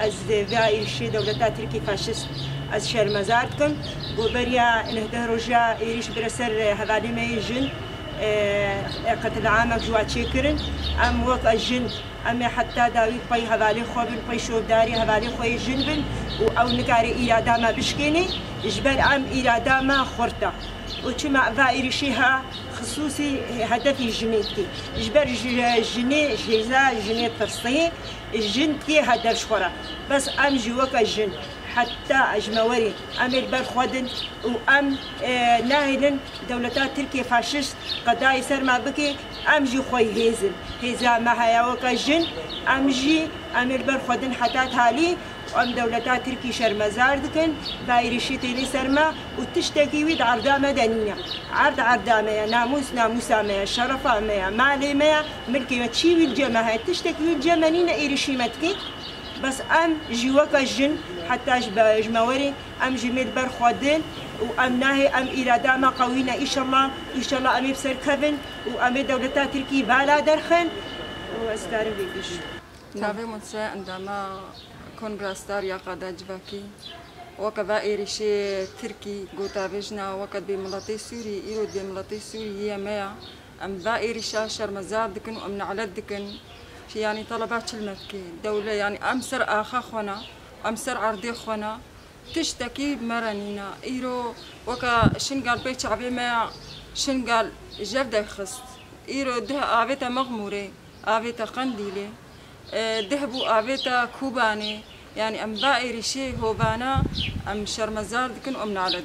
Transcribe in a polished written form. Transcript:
از وای شی دولت ترکی فاشیست از شرمزار کن وبريا نهده رجا يريش برسر هذالي ما يجن قتل عامك جوا تشكرن ام وقت الجن ام حتى داوي باي هذالي خوبن باي شو داري هذالي خوي جنبن او نكاري اراده ما بشكيني جبر ام اراده ما خرطه وكما فايرشيها خصوصي هدفي جنيتي جبر جني جيزا جني فرصي الجنتي هدف شخرا بس ام جوك الجن حتى أجموري أم البر خودن وأم ناهلن دولتات تركيا فاشيست قضايا سر ما بكي أم جي خوي هيزا ما هيا وكا جن أم جي أم البر خودن حتى تالي وأم دولتات تركيا شرمزار دكن بايرشي تيلي سرما وتشتكي ويد عرضة مدنية عرضة ميا ناموس ميا شرفة ميا مالي ميا ملكي ما تشيوي الجماعة تشتكي ويد جمانينا إيرشي متكي بس ام جواك الجن حتى جموري ام جميل برخودين وام ناهي ام اراده ما قوينا ان شاء الله ام بسر كفن وام دولتا تركي بالا درخن واستعرف بيش تابع منسى عندما كونغرستار يا قادا جباكي وكذا إيريشي تركي قوتا بيجنا وكذا بملاتي سوري إيرود بملاتي سوري هي ميا ام ذا إيريشا شرمزار دكن وام نعلد دكن يعني طلبات المكي الدولة يعني أمسر آخا خونا أمسر عرضي خونا تشتكي مرنينا إيرو وكا شنقال بيت شعبي ما شنقال جبدة خست إيرو ده آبيتا مغموري آبيتا قنديلي دهبو آبيتا كوباني يعني أم بائري شي هوبانا أم شرمزار دكن أم نعلد